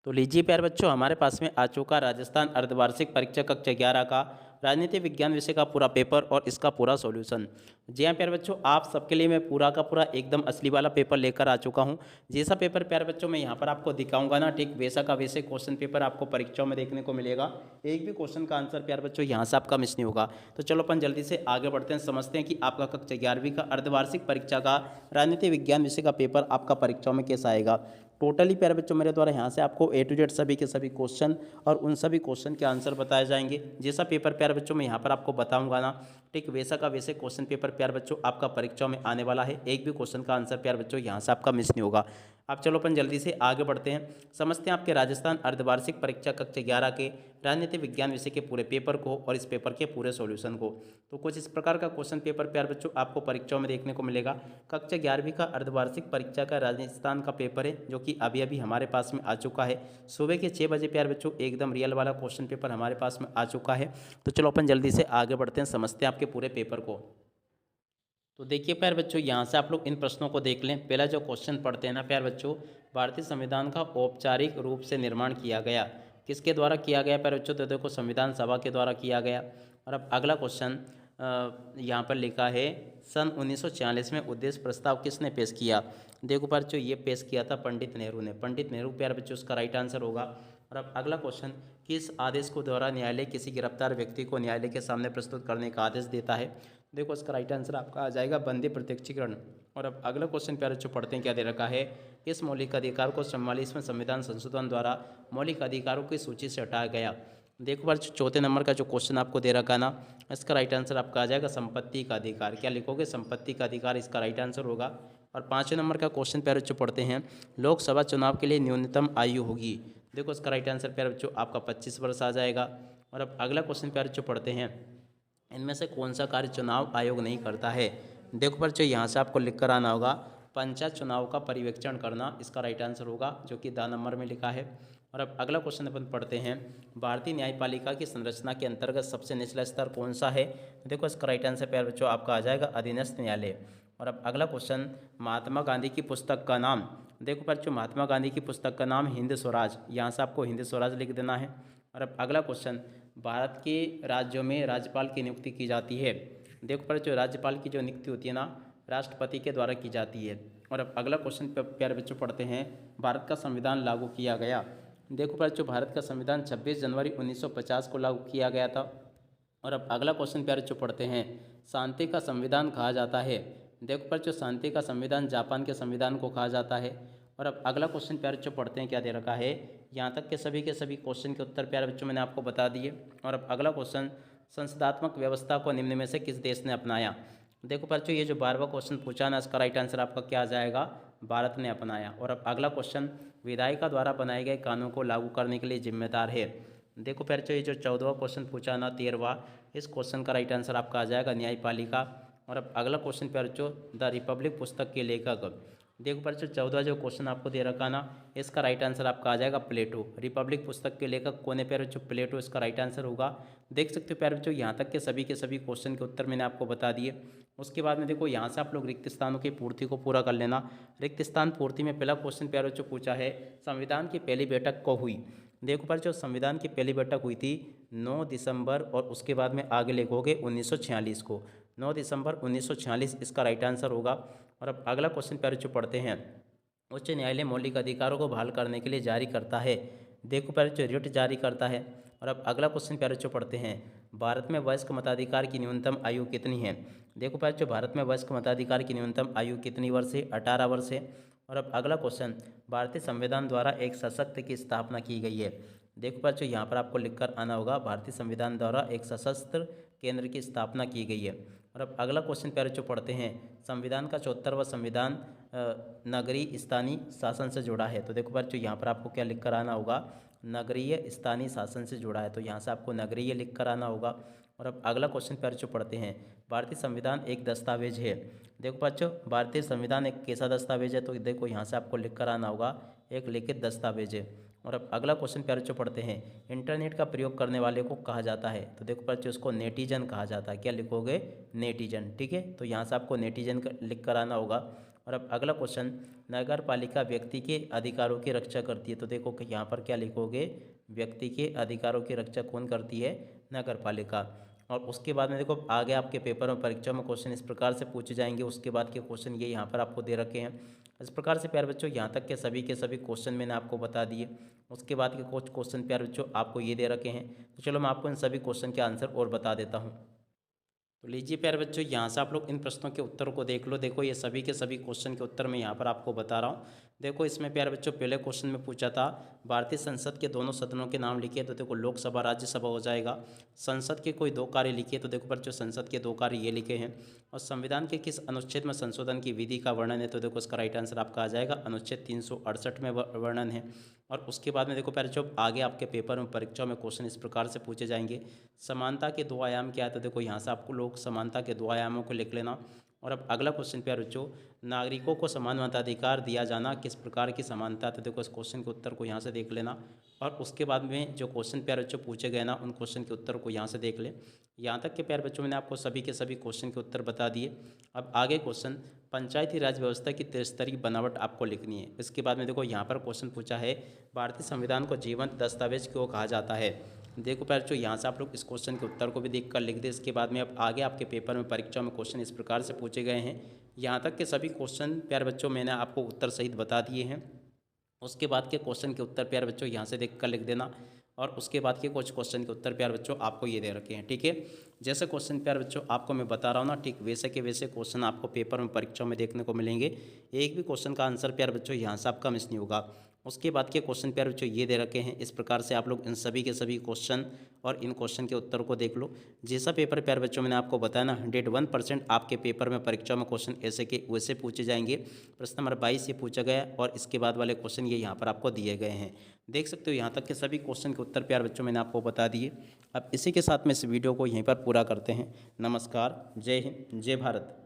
तो लीजिए प्यारे बच्चों, हमारे पास में आ चुका राजस्थान अर्धवार्षिक परीक्षा कक्षा 11 का राजनीति विज्ञान विषय का पूरा पेपर और इसका पूरा सॉल्यूशन। जी हाँ प्यारे बच्चों, आप सबके लिए मैं पूरा का पूरा एकदम असली वाला पेपर लेकर आ चुका हूँ। जैसा पेपर प्यारे बच्चों मैं यहाँ पर आपको दिखाऊंगा ना, ठीक वैसा का वैसे क्वेश्चन पेपर आपको परीक्षाओं में देखने को मिलेगा। एक भी क्वेश्चन का आंसर प्यारे बच्चों यहाँ से आपका मिस नहीं होगा। तो चलो अपन जल्दी से आगे बढ़ते हैं, समझते हैं कि आपका कक्षा 11वीं का अर्धवार्षिक परीक्षा का राजनीति विज्ञान विषय का पेपर आपका परीक्षाओं में कैसा आएगा। टोटली प्यारे बच्चों मेरे द्वारा यहाँ से आपको ए टू जेड सभी के सभी क्वेश्चन और उन सभी क्वेश्चन के आंसर बताए जाएंगे। जैसा पेपर प्यारे बच्चों मैं यहाँ पर आपको बताऊंगा ना, ठीक वैसा का वैसे क्वेश्चन पेपर प्यारे बच्चों आपका परीक्षाओं में आने वाला है। एक भी क्वेश्चन का आंसर प्यारे बच्चों यहाँ से आपका मिस नहीं होगा। अब चलो अपन जल्दी से आगे बढ़ते हैं, समझते हैं आपके राजस्थान अर्धवार्षिक परीक्षा कक्षा 11 के राजनीति विज्ञान विषय के पूरे पेपर को और इस पेपर के पूरे सॉल्यूशन को। तो कुछ इस प्रकार का क्वेश्चन पेपर प्यारे बच्चों आपको परीक्षाओं में देखने को मिलेगा। कक्षा 11वीं का अर्धवार्षिक परीक्षा का राजस्थान का पेपर है, जो कि अभी अभी हमारे पास में आ चुका है। सुबह के 6 बजे प्यारे बच्चों एकदम रियल वाला क्वेश्चन पेपर हमारे पास में आ चुका है। तो चलो अपन जल्दी से आगे बढ़ते हैं, समझते हैं आपके पूरे पेपर को। तो देखिए प्यारे बच्चों, यहाँ से आप लोग इन प्रश्नों को देख लें। पहला जो क्वेश्चन पढ़ते हैं ना प्यारे बच्चों, भारतीय संविधान का औपचारिक रूप से निर्माण किया गया, किसके द्वारा किया गया प्यारे बच्चों। तो देखो संविधान सभा के द्वारा किया गया। और अब अगला क्वेश्चन यहाँ पर लिखा है, सन 1946 में उद्देश्य प्रस्ताव किसने पेश किया। देखो प्यारे बच्चों, ये पेश किया था पंडित नेहरू ने। पंडित नेहरू प्यारे बच्चों उसका राइट आंसर होगा। और अब अगला क्वेश्चन, किस आदेश को द्वारा न्यायालय किसी गिरफ्तार व्यक्ति को न्यायालय के सामने प्रस्तुत करने का आदेश देता है। देखो इसका राइट आंसर आपका आ जाएगा बंदी प्रत्यक्षीकरण। और अब अगला क्वेश्चन प्यारे बच्चों पढ़ते हैं, क्या दे रखा है, किस मौलिक अधिकार को 44वें संविधान संशोधन द्वारा मौलिक अधिकारों की सूची से हटाया गया। देखो बार चौथे नंबर का जो क्वेश्चन आपको दे रखा है ना, इसका राइट आंसर आपका आ जाएगा संपत्ति का अधिकार। क्या लिखोगे, संपत्ति का अधिकार इसका राइट आंसर होगा। और पाँचवें नंबर का क्वेश्चन प्यारे बच्चों पढ़ते हैं, लोकसभा चुनाव के लिए न्यूनतम आयु होगी। देखो इसका राइट आंसर प्यारे बच्चों आपका 25 वर्ष आ जाएगा। और अब अगला क्वेश्चन प्यारे बच्चों पढ़ते हैं, इनमें से कौन सा कार्य चुनाव आयोग नहीं करता है। देखो बच्चों यहाँ से आपको लिख कर आना होगा, पंचायत चुनाव का पर्यवेक्षण करना इसका राइट आंसर होगा, जो कि द नंबर में लिखा है। और अब अगला क्वेश्चन अपन पढ़ते हैं, भारतीय न्यायपालिका की संरचना के अंतर्गत सबसे निचला स्तर कौन सा है। देखो इसका राइट आंसर प्यारे बच्चों आपका आ जाएगा अधीनस्थ न्यायालय। और अब अगला क्वेश्चन, महात्मा गांधी की पुस्तक का नाम। देखो बच्चों महात्मा गांधी की पुस्तक का नाम हिंद स्वराज, यहाँ से आपको हिंद स्वराज लिख देना है। और अब अगला क्वेश्चन, भारत के राज्यों में राज्यपाल की नियुक्ति की जाती है। देखो पर जो राज्यपाल की जो नियुक्ति होती है ना, राष्ट्रपति के द्वारा की जाती है। और अब अगला क्वेश्चन प्यारे बच्चों पढ़ते हैं, भारत का संविधान लागू किया गया। देखो पर जो भारत का संविधान 26 जनवरी 1950 को लागू किया गया था। और अब अगला क्वेश्चन प्यारे बच्चों पढ़ते हैं, शांति का संविधान कहा जाता है। देखो पर जो शांति का संविधान जापान के संविधान को कहा जाता है। और अब अगला क्वेश्चन प्यारे बच्चों पढ़ते हैं, क्या दे रखा है, यहाँ तक के सभी क्वेश्चन के उत्तर प्यारे बच्चों मैंने आपको बता दिए। और अब अगला क्वेश्चन, संसदात्मक व्यवस्था को निम्न में से किस देश ने अपनाया। देखो बच्चों ये जो 12वां क्वेश्चन पूछा ना, इसका राइट आंसर आपका क्या आ जाएगा, भारत ने अपनाया। और अब अगला क्वेश्चन, विधायिका द्वारा बनाए गए कानून को लागू करने के लिए जिम्मेदार है। देखो बच्चों ये जो 14वां क्वेश्चन पूछा ना, 13वां, इस क्वेश्चन का राइट आंसर आपका आ जाएगा न्यायपालिका। और अब अगला क्वेश्चन बच्चों, द रिपब्लिक पुस्तक के लेखक। देखो बच्चों 14 जो क्वेश्चन आपको दे रखा ना, इसका राइट आंसर आपका आ जाएगा प्लेटो। रिपब्लिक पुस्तक के लेखक कौन है प्यारे बच्चों, प्लेटो इसका राइट आंसर होगा। देख सकते हो प्यारे बच्चों यहाँ तक के सभी क्वेश्चन के उत्तर मैंने आपको बता दिए। उसके बाद में देखो यहाँ से आप लोग रिक्त स्थानों की पूर्ति को पूरा कर लेना। रिक्त स्थान पूर्ति में पहला क्वेश्चन प्यारे बच्चों पूछा है, संविधान की पहली बैठक कब हुई। देखो पर जो संविधान की पहली बैठक हुई थी 9 दिसंबर, और उसके बाद में आगे लिखोगे 1946 को। 9 दिसंबर 1946 इसका राइट आंसर होगा। और अब अगला क्वेश्चन प्यारे बच्चों पढ़ते हैं, उच्च न्यायालय मौलिक अधिकारों को बहाल करने के लिए जारी करता है। देखो प्यारे बच्चों रिट जारी करता है। और अब अगला क्वेश्चन प्यारे बच्चों पढ़ते हैं, भारत में वयस्क मताधिकार की न्यूनतम आयु कितनी है। देखो प्यारे बच्चों भारत में वयस्क मताधिकार की न्यूनतम आयु कितनी वर्ष है, 18 वर्ष है। और अब अगला क्वेश्चन, भारतीय संविधान द्वारा एक सशक्त की स्थापना की गई है। देखो बच्चों यहाँ पर आपको लिखकर आना होगा, भारतीय संविधान द्वारा एक सशस्त्र केंद्र की स्थापना की गई है। और अब अगला क्वेश्चन प्यारे बच्चों पढ़ते हैं, संविधान का 74वां संविधान नगरीय स्थानीय शासन से जुड़ा है। तो देखो बच्चों यहाँ पर आपको क्या लिख कर आना होगा, नगरीय स्थानीय शासन से जुड़ा है, तो यहाँ से आपको नगरीय लिख कर आना होगा। और अब अगला क्वेश्चन प्यारे बच्चों पढ़ते हैं, भारतीय संविधान एक दस्तावेज है। देखो बच्चों भारतीय संविधान एक कैसा दस्तावेज है, तो देखो यहाँ से आपको लिख कर आना होगा, एक लिखित दस्तावेज है। और अब अगला क्वेश्चन प्यारे बच्चों पढ़ते हैं, इंटरनेट का प्रयोग करने वाले को कहा जाता है। तो देखो बच्चों उसको नेटिजन कहा जाता है। क्या लिखोगे, नेटिजन। ठीक है, तो यहाँ से आपको नेटिजन लिख कर आना होगा। और अब अगला क्वेश्चन, नगर पालिका व्यक्ति के अधिकारों की रक्षा करती है। तो देखो कि यहाँ पर क्या लिखोगे, व्यक्ति के अधिकारों की रक्षा कौन करती है, नगर पालिका। और उसके बाद में देखो आगे आपके पेपर में परीक्षा में क्वेश्चन इस प्रकार से पूछे जाएंगे। उसके बाद के क्वेश्चन ये यहाँ पर आपको दे रखे हैं। इस प्रकार से प्यारे बच्चों यहाँ तक के सभी क्वेश्चन मैंने आपको बता दिए। उसके बाद के कुछ क्वेश्चन प्यारे बच्चों आपको ये दे रखे हैं। तो चलो मैं आपको इन सभी क्वेश्चन के आंसर और बता देता हूँ। तो लीजिए प्यारे बच्चों, यहाँ से आप लोग इन प्रश्नों के उत्तरों को देख लो। देखो ये सभी के सभी क्वेश्चन के उत्तर मैं यहाँ पर आपको बता रहा हूँ। देखो इसमें प्यारे बच्चों पहले क्वेश्चन में पूछा था भारतीय संसद के दोनों सदनों के नाम लिखिए। तो देखो लोकसभा राज्यसभा हो जाएगा। संसद के कोई दो कार्य लिखिए। तो देखो बच्चों संसद के दो कार्य ये लिखे हैं। और संविधान के किस अनुच्छेद में संशोधन की विधि का वर्णन है। तो देखो इसका राइट आंसर आपका आ जाएगा अनुच्छेद 368 में वर्णन है। और उसके बाद में देखो प्यारे बच्चों आगे आपके पेपर में परीक्षा में क्वेश्चन इस प्रकार से पूछे जाएंगे, समानता के दो आयाम क्या है। तो देखो यहाँ से आपको लोग समानता के दो आयामों को लिख लेना। और अब अगला क्वेश्चन प्यारे बच्चों, नागरिकों को समान मताधिकार दिया जाना किस प्रकार की समानता। तो देखो इस क्वेश्चन के उत्तर को यहाँ से देख लेना। और उसके बाद में जो क्वेश्चन प्यारे बच्चों पूछे गए ना, उन क्वेश्चन के उत्तर को यहाँ से देख ले। यहाँ तक के प्यारे बच्चों मैंने आपको सभी के सभी क्वेश्चन के उत्तर बता दिए। अब आगे क्वेश्चन, पंचायती राज व्यवस्था की त्रिस्तरीय बनावट आपको लिखनी है। इसके बाद में देखो यहाँ पर क्वेश्चन पूछा है भारतीय संविधान को जीवंत दस्तावेज क्यों कहा जाता है। देखो प्यारे बच्चों यहाँ से आप लोग इस क्वेश्चन के उत्तर को भी देख कर लिख दे। इसके बाद में अब आगे आपके पेपर में परीक्षा में क्वेश्चन इस प्रकार से पूछे गए हैं। यहाँ तक के सभी क्वेश्चन प्यारे बच्चों मैंने आपको उत्तर सहित बता दिए हैं। उसके बाद के क्वेश्चन के उत्तर प्यारे बच्चों यहाँ से देख कर लिख देना। और उसके बाद के कुछ क्वेश्चन के उत्तर प्यारे बच्चों आपको ये दे रखे हैं। ठीक है, जैसे क्वेश्चन प्यारे बच्चों आपको मैं बता रहा हूँ ना, ठीक वैसे के वैसे क्वेश्चन आपको पेपर में परीक्षा में देखने को मिलेंगे। एक भी क्वेश्चन का आंसर प्यारे बच्चों यहाँ से आपका मिस नहीं होगा। उसके बाद के क्वेश्चन प्यारे बच्चों ये दे रखे हैं। इस प्रकार से आप लोग इन सभी के सभी क्वेश्चन और इन क्वेश्चन के उत्तर को देख लो। जैसा पेपर प्यारे बच्चों मैंने आपको बताया ना, 101% आपके पेपर में परीक्षा में क्वेश्चन ऐसे के वैसे पूछे जाएंगे। प्रश्न नंबर 22 ये पूछा गया और इसके बाद वाले क्वेश्चन ये यहाँ पर आपको दिए गए हैं। देख सकते हो यहाँ तक के सभी क्वेश्चन के उत्तर प्यारे बच्चों मैंने आपको बता दिए। अब इसी के साथ में इस वीडियो को यहीं पर पूरा करते हैं। नमस्कार, जय हिंद, जय भारत।